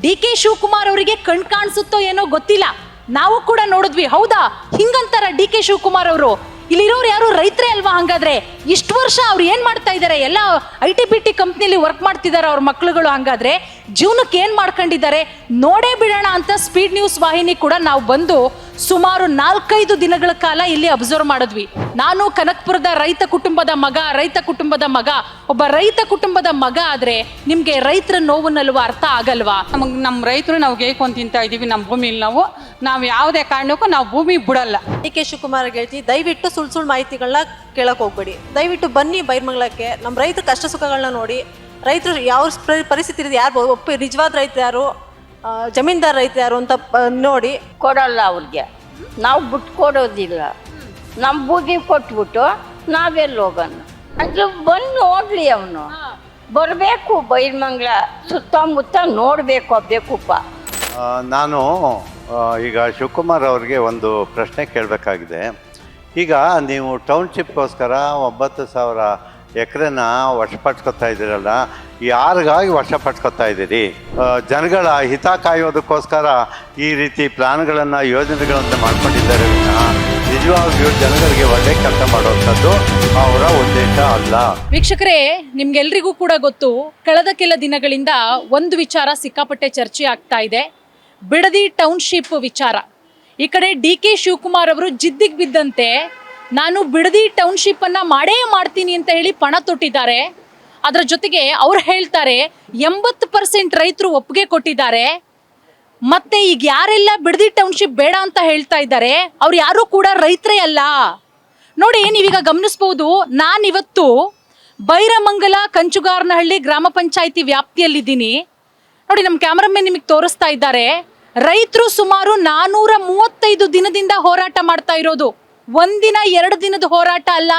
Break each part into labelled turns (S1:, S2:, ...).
S1: DK Shivakumar ಅವರಿಗೆ ಕಣ್ ಕಾಣಿಸುತ್ತೋ ಏನೋ ಗೊತ್ತಿಲ್ಲ, ನಾವು ಕೂಡ ನೋಡಿದ್ವಿ. ಹೌದಾ, ಹಿಂಗಂತಾರ DK ಶಿವಕುಮಾರ್ ಅವರು? ಇಲ್ಲಿರೋರು ಯಾರು ರೈತರೇ ಅಲ್ವಾ? ಹಂಗಾದ್ರೆ ಇಷ್ಟು ವರ್ಷ ಅವ್ರು ಏನ್ ಮಾಡ್ತಾ ಇದ್ದಾರೆ? ಎಲ್ಲ IT-BT ಕಂಪ್ನಿಲಿ ವರ್ಕ್ ಮಾಡ್ತಿದ್ದಾರೆ ಅವ್ರ ಮಕ್ಳುಗಳು. ಹಂಗಾದ್ರೆ ಜೀವನಕ್ಕೆ ಏನ್ ಮಾಡ್ಕೊಂಡಿದ್ದಾರೆ ನೋಡೇ ಬಿಡೋಣ ಅಂತ ಸ್ಪೀಡ್ ನ್ಯೂಸ್ ವಾಹಿನಿ ಕೂಡ ನಾವು ಬಂದು ಸುಮಾರು 4-5 ದಿನಗಳ ಕಾಲ ಇಲ್ಲಿ ಅಬ್ಸರ್ವ್ ಮಾಡಿದ್ವಿ. ನಾನು ಕನಕಪುರದ ರೈತ ಕುಟುಂಬದ ಮಗ, ಒಬ್ಬ ರೈತ ಕುಟುಂಬದ ಮಗ ಆದ್ರೆ ನಿಮ್ಗೆ ರೈತರ ನೋವನ್ನಲ್ವಾ ಅರ್ಥ ಆಗಲ್ವಾ?
S2: ನಮ್ಮ ರೈತರು ನಾವು ಗೇಯ್ಕೊಂಡು ತಿಂತಾ ಇದೀವಿ. ನಮ್ಮ ಭೂಮಿಲಿ ನಾವು ಯಾವುದೇ ಕಾರಣಕ್ಕೂ ನಾವು ಭೂಮಿ ಬಿಡಲ್ಲ.
S3: DK ಶಿವಕುಮಾರ್ ಹೇಳ್ತಿ, ದಯವಿಟ್ಟು ಸುಳ್ಳು ಮಾಹಿತಿಗಳನ್ನ ಕೇಳಕ್ ಹೋಗ್ಬೇಡಿ. ದಯವಿಟ್ಟು ಬನ್ನಿ ಬೈರ್ಮಂಗ್ಲಕ್ಕೆ, ನಮ್ಮ ರೈತರ ಕಷ್ಟ ಸುಖಗಳನ್ನ ನೋಡಿ. ರೈತರು ಯಾವ ಪರಿಸ್ಥಿತಿ ಇದೆ, ಯಾರು ನಿಜವಾದ ರೈತ ಯಾರು, ಜಮೀನ್ದಾರ್ ರೈತ ಯಾರು ಅಂತ ನೋಡಿ.
S4: ಕೊಡಲ್ಲ ಅವ್ರಿಗೆ, ನಾವು ಬಿಟ್ಟು ಕೊಡೋದಿಲ್ಲ. ನಮ್ಮ ಬೂದಿ ಕೊಟ್ಬಿಟ್ಟು ನಾವೆಲ್ಲಿ ಹೋಗೋಣ? ಅದು ಬಂದು ನೋಡ್ಲಿ, ಅವನು ಬರಬೇಕು. ಬೈರ್ಮಂಗ್ಲ ಸುತ್ತಮುತ್ತ ನೋಡಬೇಕು ಬೇಕುಪ್ಪ.
S5: ನಾನು ಈಗ ಶಿವಕುಮಾರ್ ಅವ್ರಿಗೆ ಒಂದು ಪ್ರಶ್ನೆ ಕೇಳಬೇಕಾಗಿದೆ. ಈಗ ನೀವು ಟೌನ್ಶಿಪ್ಗೋಸ್ಕರ 9,000 ಎಕರೆನ ವಶಪಡ್ಸ್ಕೊತಾ ಇದ್ದೀರಲ್ಲ, ಯಾರಿಗಾಗಿ ವಶಪಡ್ಸ್ಕೊತಾ ಇದ್ದೀರಿ? ಜನಗಳ ಹಿತ ಕಾಯೋದಕ್ಕೋಸ್ಕರ ಈ ರೀತಿ ಪ್ಲಾನ್ಗಳನ್ನು, ಯೋಜನೆಗಳನ್ನು ಮಾಡ್ಕೊಂಡಿದ್ದಾರೆ. ನಿಜವಾಗಿಯೂ ಜನಗಳಿಗೆ ಒಳ್ಳೆ ಕೆಲಸ ಮಾಡುವಂಥದ್ದು ಅವರ ಉದ್ದೇಶ ಅಲ್ಲ.
S1: ವೀಕ್ಷಕರೇ, ನಿಮ್ಗೆಲ್ರಿಗೂ ಕೂಡ ಗೊತ್ತು, ಕಳೆದ ಕೆಲ ದಿನಗಳಿಂದ ಒಂದು ವಿಚಾರ ಸಿಕ್ಕಾಪಟ್ಟೆ ಚರ್ಚೆ ಆಗ್ತಾ ಇದೆ. ಬಿಡದಿ ಟೌನ್ಶಿಪ್ ವಿಚಾರ. ಈ ಕಡೆ DK ಶಿವಕುಮಾರ್ ಅವರು ಜಿದ್ದಿಗೆ ಬಿದ್ದಂತೆ ನಾನು ಬಿಡದಿ ಟೌನ್ಶಿಪ್ ಅನ್ನ ಮಾಡೇ ಮಾಡ್ತೀನಿ ಅಂತ ಹೇಳಿ ಪಣ ತೊಟ್ಟಿದ್ದಾರೆ. ಅದರ ಜೊತೆಗೆ ಅವ್ರು ಹೇಳ್ತಾರೆ 80% ರೈತರು ಒಪ್ಪಿಗೆ ಕೊಟ್ಟಿದ್ದಾರೆ. ಮತ್ತೆ ಈಗ ಯಾರೆಲ್ಲ ಬಿಡದಿ ಟೌನ್ಶಿಪ್ ಬೇಡ ಅಂತ ಹೇಳ್ತಾ ಇದ್ದಾರೆ ಅವ್ರು ಯಾರು ಕೂಡ ರೈತರೇ ಅಲ್ಲ. ನೋಡಿ, ನೀವೀಗ ಗಮನಿಸಬಹುದು, ನಾನಿವತ್ತು ಬೈರಮಂಗಲ ಕಂಚುಗಾರನಹಳ್ಳಿ ಗ್ರಾಮ ಪಂಚಾಯಿತಿ ವ್ಯಾಪ್ತಿಯಲ್ಲಿದ್ದೀನಿ. ನೋಡಿ, ನಮ್ಮ ಕ್ಯಾಮರಾಮನ್ ನಿಮಗೆ ತೋರಿಸ್ತಾ ಇದ್ದಾರೆ. ರೈತರು ಸುಮಾರು 435 ದಿನದಿಂದ ಹೋರಾಟ ಮಾಡ್ತಾ ಇರೋದು. ಒಂದಿನ 2 ದಿನದ ಹೋರಾಟ ಅಲ್ಲ.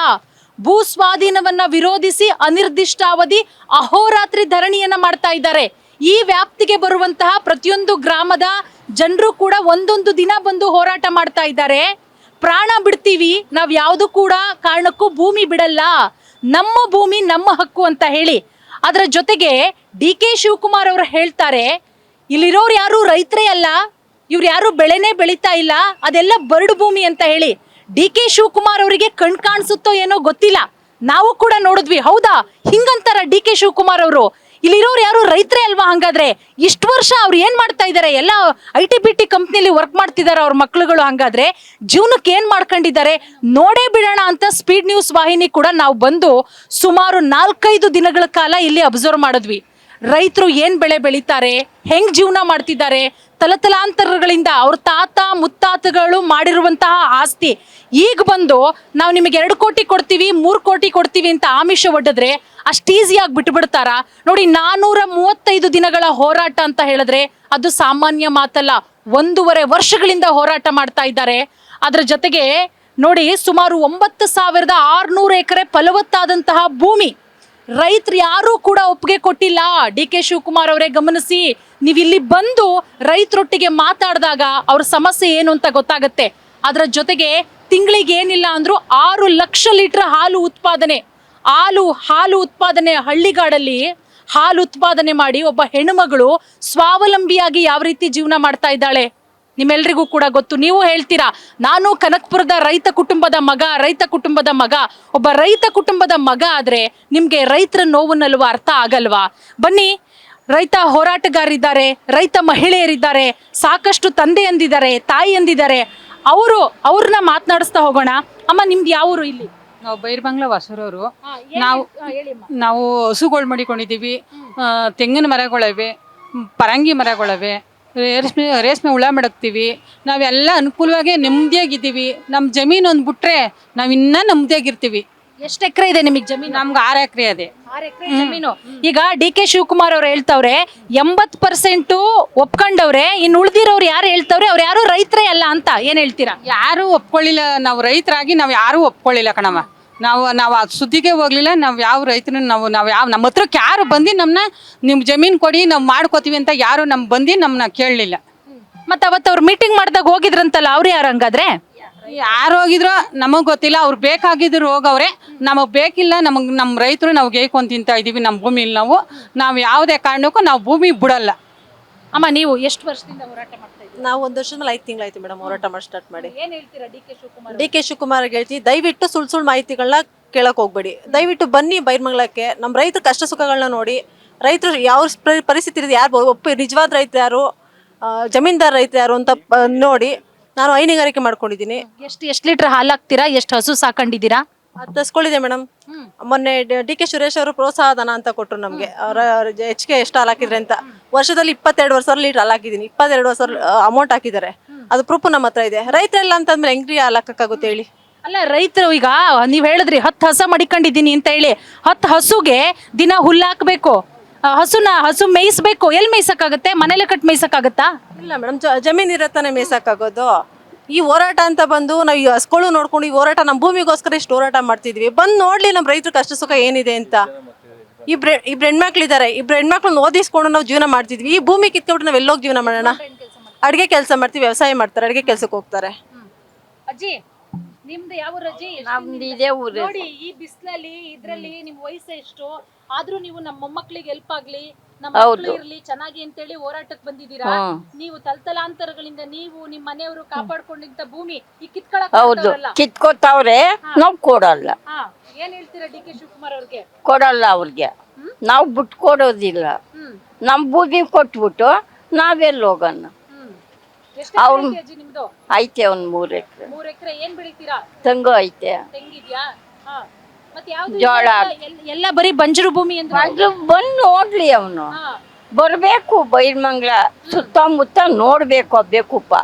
S1: ಭೂ ಸ್ವಾಧೀನವನ್ನ ವಿರೋಧಿಸಿ ಅನಿರ್ದಿಷ್ಟಾವಧಿ ಅಹೋರಾತ್ರಿ ಧರಣಿಯನ್ನ ಮಾಡ್ತಾ ಇದ್ದಾರೆ. ಈ ವ್ಯಾಪ್ತಿಗೆ ಬರುವಂತಹ ಪ್ರತಿಯೊಂದು ಗ್ರಾಮದ ಜನರು ಕೂಡ ಒಂದೊಂದು ದಿನ ಬಂದು ಹೋರಾಟ ಮಾಡ್ತಾ ಇದ್ದಾರೆ. ಪ್ರಾಣ ಬಿಡ್ತೀವಿ, ನಾವ್ ಯಾವುದು ಕೂಡ ಕಾರಣಕ್ಕೂ ಭೂಮಿ ಬಿಡಲ್ಲ, ನಮ್ಮ ಭೂಮಿ ನಮ್ಮ ಹಕ್ಕು ಅಂತ ಹೇಳಿ. ಅದರ ಜೊತೆಗೆ DK ಶಿವಕುಮಾರ್ ಅವರು ಹೇಳ್ತಾರೆ, ಇಲ್ಲಿರೋರು ಯಾರು ರೈತರೇ ಅಲ್ಲ, ಇವ್ರು ಯಾರು ಬೆಳೆನೇ ಬೆಳೀತಾ ಇಲ್ಲ, ಅದೆಲ್ಲ ಬರಡು ಭೂಮಿ ಅಂತ ಹೇಳಿ. DK ಶಿವಕುಮಾರ್ ಅವರಿಗೆ ಕಣ್ ಕಾಣಿಸುತ್ತೋ ಏನೋ ಗೊತ್ತಿಲ್ಲ, ನಾವು ಕೂಡ ನೋಡಿದ್ವಿ. ಹೌದಾ, ಹಿಂಗಂತಾರ DK ಶಿವಕುಮಾರ್ ಅವರು? ಇಲ್ಲಿರೋರು ಯಾರು ರೈತರೇ ಅಲ್ವಾ? ಹಂಗಾದ್ರೆ ಇಷ್ಟು ವರ್ಷ ಅವ್ರು ಏನ್ ಮಾಡ್ತಾ ಇದ್ದಾರೆ? ಎಲ್ಲ IT-BT ಕಂಪ್ನಿಲಿ ವರ್ಕ್ ಮಾಡ್ತಿದ್ದಾರೆ ಅವ್ರ ಮಕ್ಳುಗಳು. ಹಂಗಾದ್ರೆ ಜೀವನಕ್ಕೆ ಏನ್ ಮಾಡ್ಕೊಂಡಿದ್ದಾರೆ ನೋಡೇ ಬಿಡೋಣ ಅಂತ ಸ್ಪೀಡ್ ನ್ಯೂಸ್ ವಾಹಿನಿ ಕೂಡ ನಾವು ಬಂದು ಸುಮಾರು 4-5 ದಿನಗಳ ಕಾಲ ಇಲ್ಲಿ ಅಬ್ಸರ್ವ್ ಮಾಡಿದ್ವಿ. ರೈತರು ಏನ್ ಬೆಳೆ ಬೆಳೀತಾರೆ, ಹೆಂಗ್ ಜೀವನ ಮಾಡ್ತಿದ್ದಾರೆ, ತಲತಲಾಂತರಗಳಿಂದ ಅವ್ರ ತಾತ ಮುತ್ತಾತಗಳು ಮಾಡಿರುವಂತಹ ಆಸ್ತಿ ಈಗ ಬಂದು ನಾವು ನಿಮಗೆ 2 ಕೋಟಿ ಕೊಡ್ತೀವಿ, 3 ಕೋಟಿ ಕೊಡ್ತೀವಿ ಅಂತ ಆಮಿಷ ಒಡ್ಡಿದ್ರೆ ಅಷ್ಟು ಈಸಿಯಾಗಿ ಬಿಟ್ಬಿಡ್ತಾರ? ನೋಡಿ, 435 ದಿನಗಳ ಹೋರಾಟ ಅಂತ ಹೇಳಿದ್ರೆ ಅದು ಸಾಮಾನ್ಯ ಮಾತಲ್ಲ. 1.5 ವರ್ಷಗಳಿಂದ ಹೋರಾಟ ಮಾಡ್ತಾ ಇದ್ದಾರೆ. ಅದ್ರ ಜೊತೆಗೆ ನೋಡಿ, ಸುಮಾರು 9,600 ಎಕರೆ ಫಲವತ್ತಾದಂತಹ ಭೂಮಿ ರೈತರು ಯಾರೂ ಕೂಡ ಒಪ್ಪಿಗೆ ಕೊಟ್ಟಿಲ್ಲ. DK ಶಿವಕುಮಾರ್ ಅವರೇ ಗಮನಿಸಿ, ನೀವು ಇಲ್ಲಿ ಬಂದು ರೈತರೊಟ್ಟಿಗೆ ಮಾತಾಡಿದಾಗ ಅವ್ರ ಸಮಸ್ಯೆ ಏನು ಅಂತ ಗೊತ್ತಾಗುತ್ತೆ. ಅದರ ಜೊತೆಗೆ ತಿಂಗಳಿಗೆ ಏನಿಲ್ಲ ಅಂದ್ರೂ 6 ಲಕ್ಷ ಲೀಟರ್ ಹಾಲು ಉತ್ಪಾದನೆ ಹಳ್ಳಿಗಾಡಲ್ಲಿ ಹಾಲು ಉತ್ಪಾದನೆ ಮಾಡಿ ಒಬ್ಬ ಹೆಣ್ಣುಮಗಳು ಸ್ವಾವಲಂಬಿಯಾಗಿ ಯಾವ ರೀತಿ ಜೀವನ ಮಾಡ್ತಾ ಇದ್ದಾಳೆ ನಿಮ್ಮೆಲ್ರಿಗೂ ಕೂಡ ಗೊತ್ತು. ನೀವು ಹೇಳ್ತೀರಾ, ನಾನು ಕನಕಪುರದ ರೈತ ಕುಟುಂಬದ ಮಗ, ಒಬ್ಬ ರೈತ ಕುಟುಂಬದ ಮಗ ಆದ್ರೆ ನಿಮ್ಗೆ ರೈತರ ನೋವನ್ನಲ್ವಾ ಅರ್ಥ ಆಗಲ್ವಾ? ಬನ್ನಿ, ರೈತ ಹೋರಾಟಗಾರರಿದ್ದಾರೆ, ರೈತ ಮಹಿಳೆಯರಿದ್ದಾರೆ, ಸಾಕಷ್ಟು ತಂದೆ ಅಂದಿದ್ದಾರೆ, ತಾಯಿ ಅಂದಿದ್ದಾರೆ. ಅವ್ರನ್ನ ಮಾತನಾಡಿಸ್ತಾ ಹೋಗೋಣ. ಅಮ್ಮ, ನಿಮ್ದು ಯಾವ ಊರು? ಇಲ್ಲಿ
S2: ನಾವು ಬೈರ್ಮಂಗ್ಲ ಹೊಸರವರು. ನಾವು ಹಸುಗಳು ಮಡಿಕೊಂಡಿದ್ದೀವಿ. ತೆಂಗಿನ ಮರಗಳಿವೆ, ಪರಂಗಿ ಮರಗಳಿವೆ, ರೇಷ್ಮೆ ಹುಳ ಮಡಗ್ತೀವಿ. ನಾವೆಲ್ಲ ಅನುಕೂಲವಾಗಿ ನೆಮ್ಮದಿಯಾಗಿದ್ದೀವಿ. ನಮ್ಮ ಜಮೀನು ಒಂದು ಬಿಟ್ರೆ ನಾವು ಇನ್ನೂ ನೆಮ್ಮದಿಯಾಗಿರ್ತೀವಿ.
S1: ಎಷ್ಟು ಎಕರೆ ಇದೆ ನಿಮಗೆ ಜಮೀನು?
S2: ನಮ್ಗೆ 6 ಎಕರೆ ಅದೇ.
S1: 6 ಎಕರೆ ಜಮೀನು. ಈಗ DK ಶಿವಕುಮಾರ್ ಅವ್ರು ಹೇಳ್ತವ್ರೆ 80% ಒಪ್ಕೊಂಡವ್ರೆ, ಇನ್ನು ಉಳ್ದಿರೋರು ಯಾರು ಹೇಳ್ತವ್ರೆ ಅವ್ರು ಯಾರು ರೈತರೇ ಅಲ್ಲ ಅಂತ. ಏನ್ ಹೇಳ್ತೀರಾ?
S2: ಯಾರು ಒಪ್ಕೊಳ್ಳಿಲ್ಲ. ನಾವು ರೈತರಾಗಿ ನಾವು ಯಾರು ಒಪ್ಕೊಳ್ಳಿಲ್ಲ ಕಣಮ್ಮ. ನಾವು ಆ ಸುದ್ದಿಗೆ ಹೋಗ್ಲಿಲ್ಲ. ನಾವು ಯಾವ ರೈತರು ನಾವು ಯಾವ ನಮ್ಮ ಹತ್ರಕ್ಕೆ ಯಾರು ಬಂದು ನಿಮ್ಮ ಜಮೀನು ಕೊಡಿ, ನಾವು ಮಾಡ್ಕೋತೀವಿ ಅಂತ ಯಾರು ಬಂದು ನಮ್ಮನ್ನ ಕೇಳಲಿಲ್ಲ.
S1: ಮತ್ತೆ ಅವತ್ತು ಅವ್ರು ಮೀಟಿಂಗ್ ಮಾಡಿದಾಗ ಹೋಗಿದ್ರಂತಲ್ಲ, ಅವ್ರು ಯಾರು ಹಂಗಾದ್ರೆ?
S2: ಯಾರು ಹೋಗಿದ್ರೋ ನಮಗೆ ಗೊತ್ತಿಲ್ಲ. ಅವ್ರು ಬೇಕಾಗಿದ್ರು ಹೋಗವ್ರೆ, ನಮಗೆ ಬೇಕಿಲ್ಲ. ನಮ್ಮ ರೈತರು ನಾವು ಗೇಯ್ಕೊಂಡು ತಿಂತಾ ಇದೀವಿ. ನಮ್ಮ ಭೂಮಿಲಿ ನಾವು ಯಾವುದೇ ಕಾರಣಕ್ಕೂ ನಾವು ಭೂಮಿ ಬಿಡಲ್ಲ.
S1: ಅಮ್ಮ ನೀವು ಎಷ್ಟು ವರ್ಷದಿಂದ ಹೋರಾಟ ಮಾಡ್ತಾ ಇದ್ದೀರಾ?
S3: ನಾವು ಒಂದು ವರ್ಷದ ಮೇಲೆ 5 ತಿಂಗಳಾಯ್ತು ಮೇಡಮ್ ಹೋರಾಟ ಮಾಡಿ ಸ್ಟಾರ್ಟ್ ಮಾಡಿ.
S1: ಏನ್ ಹೇಳ್ತೀರಾ D K Shivakumar?
S3: D K Shivakumar ಹೇಳ್ತೀವಿ, ದಯವಿಟ್ಟು ಸುಳ್ಳು ಮಾಹಿತಿಗಳನ್ನ ಕೇಳಕ್ ಹೋಗ್ಬೇಡಿ. ದಯವಿಟ್ಟು ಬನ್ನಿ ಬೈರ್ಮಂಗ್ಲಕ್ಕೆ, ನಮ್ಮ ರೈತರ ಕಷ್ಟ ಸುಖಗಳನ್ನ ನೋಡಿ. ರೈತರು ಯಾವ ಪರಿಸ್ಥಿತಿ ಇದೆ, ಯಾರು ನಿಜವಾದ ರೈತ ಯಾರು, ಜಮೀನ್ದಾರ ರೈತ ಯಾರು ಅಂತ ನೋಡಿ ನಾನು ಹೈನುಗಾರಿಕೆ ಮಾಡ್ಕೊಂಡಿದ್ದೀನಿ.
S1: ಎಷ್ಟು ಲೀಟರ್ ಹಾಲು ಹಾಕ್ತೀರಾ? ಎಷ್ಟು ಹಸು ಸಾಕೊಂಡಿದ್ದೀರಾ?
S3: ಅದು ತಸ್ಕೊಳ್ಳಿದೆ ಮೇಡಮ್. ಮೊನ್ನೆ ಡಿ ಕೆ ಸುರೇಶ್ ಅವರು ಪ್ರೋತ್ಸಾಹ ಧನ ಅಂತ ಕೊಟ್ಟರು ನಮಗೆ, ಹೆಚ್ಚಿಗೆ ಎಷ್ಟು ಹಾಲು ಹಾಕಿದ್ರೆ ಅಂತ. ವರ್ಷದಲ್ಲಿ 22,000 ಲೀಟರ್ ಹಾಲು ಹಾಕಿದ್ದೀನಿ, 22,000 ಅಮೌಂಟ್ ಹಾಕಿದ್ದಾರೆ. ಅದು ಪ್ರೂಫ್ ನಮ್ಮ ಹತ್ರ ಇದೆ. ರೈತರೆಲ್ಲ ಅಂತಂದ್ರೆ ಹೆಂಗ್ರಿ ಹಾಲು ಹಾಕಕ್ಕಾಗುತ್ತೆ ಹೇಳಿ?
S1: ಅಲ್ಲ, ರೈತರು ಈಗ ನೀವ್ ಹೇಳಿದ್ರಿ 10 ಹಸ ಮಡಿಕೊಂಡಿದ್ದೀನಿ ಅಂತ ಹೇಳಿ, 10 ಹಸುಗೆ ದಿನ ಹುಲ್ಲು ಹಾಕ್ಬೇಕು, ಹಸು ಮೇಯಿಸ್ಬೇಕು. ಎಲ್ಲಿ ಮೇಯ್ಸಕ್ಕಾಗತ್ತೆ? ಮನೇಲೆ ಕಟ್ ಮೇಯ್ಸಕ್ಕಾಗತ್ತಾ?
S3: ಇಲ್ಲ ಮೇಡಮ್, ಜಮೀನ್ ಇರತ್ತಾನೆ ಮೇಯ್ಸಕ್ಕಾಗೋದು. ಈ ಹೋರಾಟ ಅಂತ ಬಂದು ನಾವು ಈ ಹಸ್ಗಳು ನೋಡ್ಕೊಂಡು ಈ ಹೋರಾಟ ನಮ್ಮ ಭೂಮಿಗೋಸ್ಕರ ಇಷ್ಟು ಹೋರಾಟ ಮಾಡ್ತಿದ್ವಿ. ಬಂದು ನೋಡ್ಲಿ ನಮ್ಮ ರೈತರ ಕಷ್ಟ ಸುಖ ಏನಿದೆ ಅಂತ. ಇಬ್ರು ಹೆಣ್ಮಕ್ಳಿದ್ದಾರೆ, ಇಬ್ರು ಹೆಣ್ಮಕ್ಳನ್ನ ಓದಿಸ್ಕೊಂಡು ನಾವು ಜೀವನ ಮಾಡ್ತಿದ್ವಿ. ಈ ಭೂಮಿ ಕಿತ್ಕೊಬಿಟ್ಟು ನಾವು ಎಲ್ಲೋಗಿ ಜೀವನ ಮಾಡೋಣ? ಅಡುಗೆ ಕೆಲಸ ಮಾಡ್ತೀವಿ, ವ್ಯವಸಾಯ ಮಾಡ್ತಾರೆ, ಅಡುಗೆ ಕೆಲ್ಸಕ್ಕೆ ಹೋಗ್ತಾರೆ.
S1: ಅಜ್ಜಿ ನಿಮ್ದು ಯಾವ ರಜೆ?
S4: ನಮ್ದು ಇದೇ ಊರು.
S1: ನೋಡಿ, ಈ ಬಿಸಿಲಲ್ಲಿ ಇದ್ರಲ್ಲಿ ನಿಮ್ ವಯಸ್ಸು ಎಷ್ಟು ಆದ್ರೂ ನೀವು ನಮ್ಮ ಮೊಮ್ಮಕ್ಳಿಗೆ ಹೆಲ್ಪ್ ಆಗ್ಲಿ, ನಮ್ಮ ಮಕ್ಳು ಇರ್ಲಿ ಚೆನ್ನಾಗಿ ಅಂತೇಳಿ ಹೋರಾಟಕ್ಕೆ ಬಂದಿದ್ದೀರಾ. ನೀವು ತಲತಲಾಂತರಗಳಿಂದ ನೀವು ನಿಮ್ಮ ಮನೆಯವರು ಕಾಪಾಡ್ಕೊಂಡಿಂತ ಭೂಮಿ ಈ
S4: ಹೌದು, ಕಿತ್ಕೋತಾವ್ರೆ, ನಾವು ಕೊಡಲ್ಲ.
S1: ಏನ್ ಹೇಳ್ತೀರಾ ಡಿ ಕೆ ಶಿವಕುಮಾರ್ ಅವ್ರಿಗೆ?
S4: ಕೊಡಲ್ಲ ಅವ್ರಿಗೆ, ನಾವು ಬಿಟ್ಟು ಕೊಡೋದಿಲ್ಲ. ನಮ್ ಬೂದಿ ಕೊಟ್ಬಿಟ್ಟು ನಾವೆಲ್ಲಿ ಹೋಗೋಣ?
S1: ಅವ್ರು ನಿಮ್ದು
S4: ಐತೆ ಒಂದ್ 3 ಎಕರೆ.
S1: 3 ಎಕರೆ ಏನ್ ಬೆಳಿತೀರಾ?
S4: ತೆಂಗು ಐತೆ,
S1: ತೆಂಗಿದ್ಯಾ? ಮತ್ತೆ ಯಾವ್ದು
S4: ಜೋಳ.
S1: ಎಲ್ಲ ಬರೀ ಬಂಜರು ಭೂಮಿ ಅಂತ
S4: ಅದು ಬಂದು ನೋಡ್ಲಿ, ಅವನು ಬರ್ಬೇಕು. ಬೈರ್ಮಂಗ್ಲ ಸುತ್ತಮುತ್ತ ನೋಡ್ಬೇಕು, ಬೇಕುಪ್ಪ.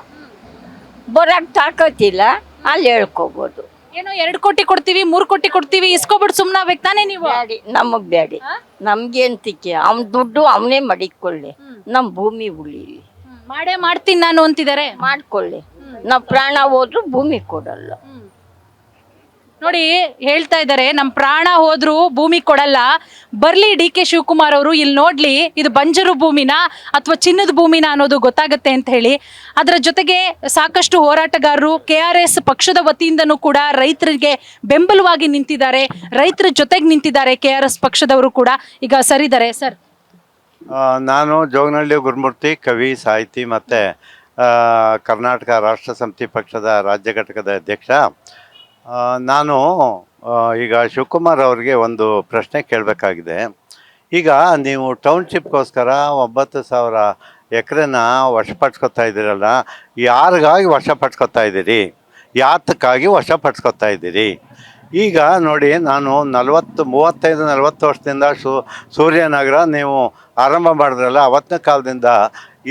S4: ಬರಕ್ ತಾಕತ್ತಿಲ್ಲ, ಅಲ್ಲಿ ಹೇಳ್ಕೋಬಹುದು.
S1: ಏನೋ 2 ಕೋಟಿ ಕೊಡ್ತೀವಿ, 3 ಕೋಟಿ ಕೊಡ್ತೀವಿ, ಇಸ್ಕೊಬಿಟ್ಟು ಸುಮ್ನಾಗ್ಬೇಕು ತಾನೇ ನೀವು?
S4: ಬ್ಯಾಡಿ, ನಮಗ್ ಬ್ಯಾಡಿ. ನಮ್ಗೇಂತಿಕೆ ಅವ್ನ ದುಡ್ಡು ಅವನೇ ಮಡಿಕೊಳ್ಳಿ, ನಮ್ ಭೂಮಿ ಉಳಿಲಿ.
S1: ಮಾಡೇ ಮಾಡ್ತೀನಿ ನಾನು ಅಂತಿದ್ದಾರೆ.
S4: ಮಾಡ್ಕೊಳ್ಳಿ, ನಾವ್ ಪ್ರಾಣ ಹೋದ್ರು ಭೂಮಿ ಕೊಡಲ್ಲ.
S1: ನೋಡಿ, ಹೇಳ್ತಾ ಇದ್ದಾರೆ ನಮ್ ಪ್ರಾಣ ಹೋದ್ರು ಭೂಮಿ ಕೊಡಲ್ಲ. ಬರ್ಲಿ ಡಿ ಕೆ ಶಿವಕುಮಾರ್ ಅವರು, ಇಲ್ಲಿ ನೋಡ್ಲಿ ಇದು ಬಂಜರು ಭೂಮಿನ ಅಥವಾ ಚಿನ್ನದ ಭೂಮಿನ ಅನ್ನೋದು ಗೊತ್ತಾಗತ್ತೆ ಅಂತ ಹೇಳಿ. ಅದರ ಜೊತೆಗೆ ಸಾಕಷ್ಟು ಹೋರಾಟಗಾರರು KRS ಪಕ್ಷದ ವತಿಯಿಂದನೂ ಕೂಡ ರೈತರಿಗೆ ಬೆಂಬಲವಾಗಿ ನಿಂತಿದ್ದಾರೆ, ರೈತರ ಜೊತೆಗೆ ನಿಂತಿದ್ದಾರೆ KRS ಪಕ್ಷದವರು ಕೂಡ. ಈಗ ಸರಿದ್ದಾರೆ ಸರ್.
S5: ನಾನು ಜೋಗನಹಳ್ಳಿ ಗುರುಮೂರ್ತಿ, ಕವಿ, ಸಾಹಿತಿ ಮತ್ತು ಕರ್ನಾಟಕ ರಾಷ್ಟ್ರ ಸಮಿತಿ ಪಕ್ಷದ ರಾಜ್ಯ ಘಟಕದ ಅಧ್ಯಕ್ಷ. ನಾನು ಈಗ ಶಿವಕುಮಾರ್ ಅವ್ರಿಗೆ ಒಂದು ಪ್ರಶ್ನೆ ಕೇಳಬೇಕಾಗಿದೆ. ಈಗ ನೀವು ಟೌನ್ಶಿಪ್ಗೋಸ್ಕರ 9,000 ಎಕರೆನ ವಶಪಡಿಸ್ಕೊತಾ ಇದ್ದೀರಲ್ಲ, ಯಾರಿಗಾಗಿ ವಶಪಡಿಸ್ಕೊತಾ ಇದ್ದೀರಿ? ಯಾತಕ್ಕಾಗಿ ವಶಪಡಿಸ್ಕೊತಾ ಇದ್ದೀರಿ? ಈಗ ನೋಡಿ, ನಾನು 35-40 ವರ್ಷದಿಂದ ಸೂರ್ಯನಗರ ನೀವು ಆರಂಭ ಮಾಡಿದ್ರಲ್ಲ, ಅವತ್ತಿನ ಕಾಲದಿಂದ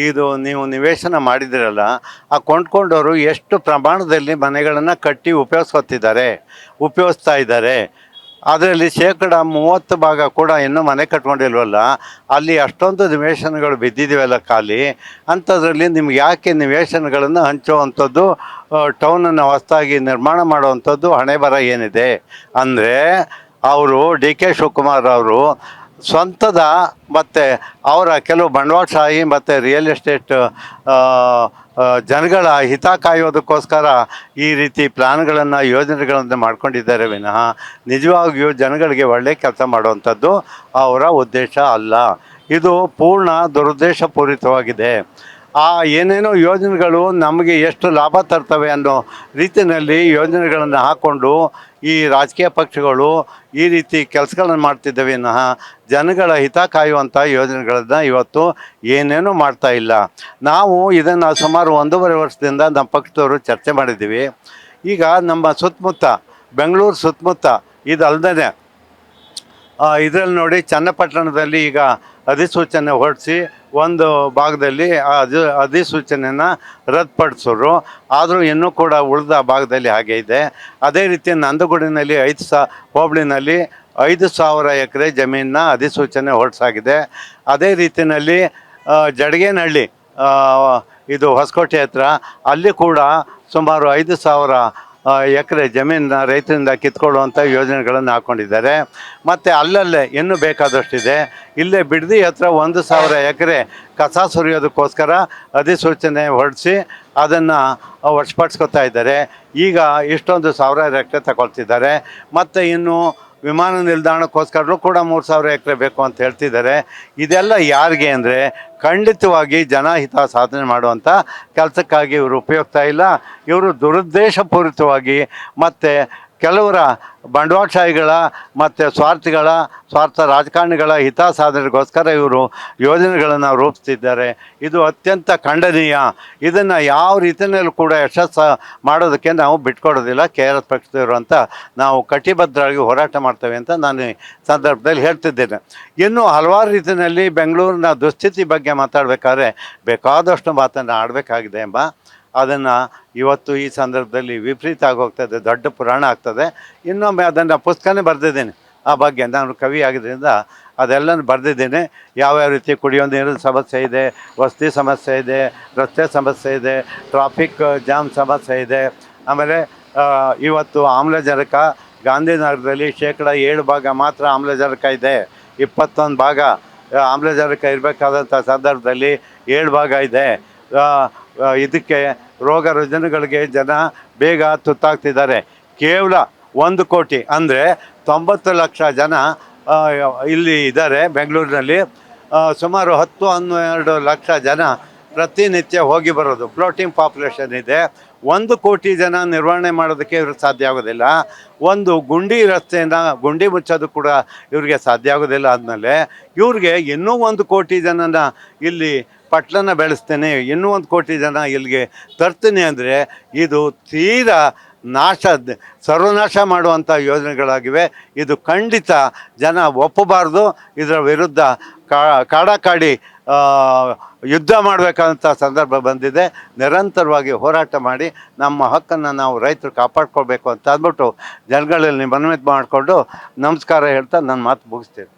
S5: ಇದು ನೀವು ನಿವೇಶನ ಮಾಡಿದಿರಲ್ಲ, ಆ ಕೊಂಡ್ಕೊಂಡವರು ಎಷ್ಟು ಪ್ರಮಾಣದಲ್ಲಿ ಮನೆಗಳನ್ನು ಕಟ್ಟಿ ಉಪಯೋಗಿಸ್ತಾ ಇದ್ದಾರೆ. ಅದರಲ್ಲಿ 30% ಕೂಡ ಇನ್ನೂ ಮನೆ ಕಟ್ಕೊಂಡಿಲ್ವಲ್ಲ. ಅಲ್ಲಿ ಅಷ್ಟೊಂದು ನಿವೇಶನಗಳು ಬಿದ್ದಿದ್ದೀವಲ್ಲ ಖಾಲಿ. ಅಂಥದ್ರಲ್ಲಿ ನಿಮ್ಗೆ ಯಾಕೆ ನಿವೇಶನಗಳನ್ನು ಹಂಚುವಂಥದ್ದು, ಟೌನನ್ನು ಹೊಸದಾಗಿ ನಿರ್ಮಾಣ ಮಾಡುವಂಥದ್ದು ಹಣೆ ಬರ ಏನಿದೆ ಅಂದರೆ, ಅವರು ಡಿ ಕೆ ಶಿವಕುಮಾರ್ ಅವರು ಸ್ವಂತದ ಮತ್ತು ಅವರ ಕೆಲವು ಬಂಡವಾಳಶಾಹಿ ಮತ್ತು ರಿಯಲ್ ಎಸ್ಟೇಟ್ ಜನಗಳ ಹಿತ ಕಾಯೋದಕ್ಕೋಸ್ಕರ ಈ ರೀತಿ ಪ್ಲ್ಯಾನ್ಗಳನ್ನು, ಯೋಜನೆಗಳನ್ನು ಮಾಡ್ಕೊಂಡಿದ್ದಾರೆ ವಿನಃ ನಿಜವಾಗಿಯೂ ಜನಗಳಿಗೆ ಒಳ್ಳೆಯ ಕೆಲಸ ಮಾಡುವಂಥದ್ದು ಅವರ ಉದ್ದೇಶ ಅಲ್ಲ. ಇದು ಪೂರ್ಣ ದುರುದ್ದೇಶಪೂರಿತವಾಗಿದೆ. ಆ ಏನೇನೋ ಯೋಜನೆಗಳು ನಮಗೆ ಎಷ್ಟು ಲಾಭ ತರ್ತವೆ ಅನ್ನೋ ರೀತಿಯಲ್ಲಿ ಯೋಜನೆಗಳನ್ನು ಹಾಕ್ಕೊಂಡು ಈ ರಾಜಕೀಯ ಪಕ್ಷಗಳು ಈ ರೀತಿ ಕೆಲಸಗಳನ್ನು ಮಾಡ್ತಿದ್ದಾವೆ ವಿನಃ ಜನಗಳ ಹಿತ ಕಾಯುವಂಥ ಯೋಜನೆಗಳನ್ನು ಇವತ್ತು ಏನೇನೂ ಮಾಡ್ತಾ ಇಲ್ಲ. ನಾವು ಇದನ್ನು ಸುಮಾರು 1.5 ವರ್ಷದಿಂದ ನಮ್ಮ ಪಕ್ಷದವರು ಚರ್ಚೆ ಮಾಡಿದ್ದೀವಿ. ಈಗ ನಮ್ಮ ಸುತ್ತಮುತ್ತ, ಬೆಂಗಳೂರು ಸುತ್ತಮುತ್ತ ಇದಲ್ಲದೇ ಇದರಲ್ಲಿ ನೋಡಿ, ಚನ್ನಪಟ್ಟಣದಲ್ಲಿ ಈಗ ಅಧಿಸೂಚನೆ ಹೊರಡಿಸಿ ಒಂದು ಭಾಗದಲ್ಲಿ ಅಧಿಸೂಚನೆಯನ್ನು ರದ್ದುಪಡಿಸೋರು, ಆದರೂ ಇನ್ನೂ ಕೂಡ ಉಳಿದ ಭಾಗದಲ್ಲಿ ಹಾಗೆ ಇದೆ. ಅದೇ ರೀತಿ ನಂದಗೂಡಿನಲ್ಲಿ ಹೋಬಳಿನಲ್ಲಿ 5,000 ಎಕರೆ ಜಮೀನನ್ನ ಅಧಿಸೂಚನೆ ಹೊರಡಿಸಾಗಿದೆ. ಅದೇ ರೀತಿಯಲ್ಲಿ ಜಡಗೇನಹಳ್ಳಿ, ಇದು ಹೊಸಕೋಟೆ ಹತ್ರ, ಅಲ್ಲಿ ಕೂಡ ಸುಮಾರು 5,000 ಎಕರೆ ಜಮೀನನ್ನ ರೈತರಿಂದ ಕಿತ್ಕೊಳ್ಳುವಂಥ ಯೋಜನೆಗಳನ್ನು ಹಾಕ್ಕೊಂಡಿದ್ದಾರೆ. ಮತ್ತು ಅಲ್ಲಲ್ಲೇ ಇನ್ನೂ ಬೇಕಾದಷ್ಟಿದೆ. ಇಲ್ಲೇ ಬಿಡದಿ ಹತ್ರ 1,000 ಎಕರೆ ಕಸ ಸುರಿಯೋದಕ್ಕೋಸ್ಕರ ಅಧಿಸೂಚನೆ ಹೊರಡಿಸಿ ಅದನ್ನು ವಶಪಡಿಸ್ಕೊತಾ ಇದ್ದಾರೆ. ಈಗ ಇಷ್ಟೊಂದು 1,000 ಎಕರೆ ತಗೊಳ್ತಿದ್ದಾರೆ. ಮತ್ತು ಇನ್ನು ವಿಮಾನ ನಿಲ್ದಾಣಕ್ಕೋಸ್ಕರನೂ ಕೂಡ 3,000 ಎಕರೆ ಬೇಕು ಅಂತ ಹೇಳ್ತಿದ್ದಾರೆ. ಇದೆಲ್ಲ ಯಾರಿಗೆ ಅಂದರೆ ಖಂಡಿತವಾಗಿ ಜನಹಿತ ಸಾಧನೆ ಮಾಡುವಂಥ ಕೆಲಸಕ್ಕಾಗಿ ಇವರು ಉಪಯುಕ್ತ ಇಲ್ಲ. ಇವರು ದುರುದ್ದೇಶಪೂರಿತವಾಗಿ ಮತ್ತು ಕೆಲವರ ಬಂಡವಾಳಶಾಹಿಗಳ ಮತ್ತು ಸ್ವಾರ್ಥ ರಾಜಕಾರಣಿಗಳ ಹಿತ ಸಾಧನೆಗೋಸ್ಕರ ಇವರು ಯೋಜನೆಗಳನ್ನು ರೂಪಿಸ್ತಿದ್ದಾರೆ. ಇದು ಅತ್ಯಂತ ಖಂಡನೀಯ. ಇದನ್ನು ಯಾವ ರೀತಿಯಲ್ಲೂ ಕೂಡ ಯಶಸ್ಸು ಮಾಡೋದಕ್ಕೆ ನಾವು ಬಿಟ್ಕೊಡೋದಿಲ್ಲ. KRS ಪಕ್ಷದವರು ಅಂತ ನಾವು ಕಟಿಬದ್ಧರಾಗಿ ಹೋರಾಟ ಮಾಡ್ತೇವೆ ಅಂತ ನಾನು ಈ ಸಂದರ್ಭದಲ್ಲಿ ಹೇಳ್ತಿದ್ದೇನೆ. ಇನ್ನು ಹಲವಾರು ರೀತಿಯಲ್ಲಿ ಬೆಂಗಳೂರಿನ ದುಸ್ಥಿತಿ ಬಗ್ಗೆ ಮಾತಾಡಬೇಕಾದ್ರೆ ಬೇಕಾದಷ್ಟು ಮಾತನ್ನು ಆಡಬೇಕಾಗಿದೆ ಎಂಬ ಅದನ್ನು ಇವತ್ತು ಈ ಸಂದರ್ಭದಲ್ಲಿ ವಿಪರೀತ ಆಗೋಗ್ತದೆ, ದೊಡ್ಡ ಪುರಾಣ ಆಗ್ತದೆ. ಇನ್ನೊಮ್ಮೆ ಅದನ್ನು ಪುಸ್ತಕನೇ ಬರೆದಿದ್ದೀನಿ ಆ ಬಗ್ಗೆ. ನಾನು ಕವಿ ಆಗಿದ್ದರಿಂದ ಅದೆಲ್ಲನೂ ಬರೆದಿದ್ದೀನಿ. ಯಾವ್ಯಾವ ರೀತಿ ಕುಡಿಯೋ ನೀರಿನ ಸಮಸ್ಯೆ ಇದೆ, ವಸತಿ ಸಮಸ್ಯೆ ಇದೆ, ರಸ್ತೆ ಸಮಸ್ಯೆ ಇದೆ, ಟ್ರಾಫಿಕ್ ಜಾಮ್ ಸಮಸ್ಯೆ ಇದೆ. ಆಮೇಲೆ ಇವತ್ತು ಆಮ್ಲಜನಕ ಗಾಂಧಿನಗರದಲ್ಲಿ 7% ಮಾತ್ರ ಆಮ್ಲಜನಕ ಇದೆ. 21 ಭಾಗ ಆಮ್ಲಜನಕ ಇರಬೇಕಾದಂಥ ಸಂದರ್ಭದಲ್ಲಿ 7 ಭಾಗ ಇದೆ. ಇದಕ್ಕೆ ರೋಗ ರುಜಿನಗಳಿಗೆ ಜನ ಬೇಗ ತುತ್ತಾಗ್ತಿದ್ದಾರೆ. ಕೇವಲ 1 ಕೋಟಿ ಅಂದರೆ 90 ಲಕ್ಷ ಜನ ಇಲ್ಲಿ ಇದ್ದಾರೆ ಬೆಂಗಳೂರಿನಲ್ಲಿ. ಸುಮಾರು 10-12 ಲಕ್ಷ ಜನ ಪ್ರತಿನಿತ್ಯ ಹೋಗಿ ಬರೋದು. ಫ್ಲೋಟಿಂಗ್ ಪಾಪ್ಯುಲೇಷನ್ ಇದೆ. 1 ಕೋಟಿ ಜನ ನಿರ್ವಹಣೆ ಮಾಡೋದಕ್ಕೆ ಇವ್ರಿಗೆ ಸಾಧ್ಯ ಆಗೋದಿಲ್ಲ. ಒಂದು ರಸ್ತೆಯನ್ನು ಗುಂಡಿ ಮುಚ್ಚೋದು ಕೂಡ ಇವ್ರಿಗೆ ಸಾಧ್ಯ ಆಗೋದಿಲ್ಲ. ಆದಮೇಲೆ ಇವ್ರಿಗೆ ಇನ್ನೂ 1 ಕೋಟಿ ಜನನ ಇಲ್ಲಿ ಪಟ್ಲನ ಬೆಳೆಸ್ತೇನೆ, ಇನ್ನೂ 1 ಕೋಟಿ ಜನ ಇಲ್ಲಿಗೆ ತರ್ತೀನಿ ಅಂದರೆ ಇದು ತೀರಾ ಸರ್ವನಾಶ ಮಾಡುವಂಥ ಯೋಜನೆಗಳಾಗಿವೆ. ಇದು ಖಂಡಿತ ಜನ ಒಪ್ಪಬಾರ್ದು. ಇದರ ವಿರುದ್ಧ ಕಾಡಾಕಾಡಿ ಯುದ್ಧ ಮಾಡಬೇಕಾದಂಥ ಸಂದರ್ಭ ಬಂದಿದೆ. ನಿರಂತರವಾಗಿ ಹೋರಾಟ ಮಾಡಿ ನಮ್ಮ ಹಕ್ಕನ್ನು ನಾವು ರೈತರು ಕಾಪಾಡ್ಕೊಳ್ಬೇಕು ಅಂತ ಅಂದ್ಬಿಟ್ಟು ಜನಗಳಲ್ಲಿ ಮನವಿ ಮಾಡಿಕೊಂಡು ನಮಸ್ಕಾರ ಹೇಳ್ತಾ ನನ್ನ ಮಾತು ಮುಗಿಸ್ತೇನೆ.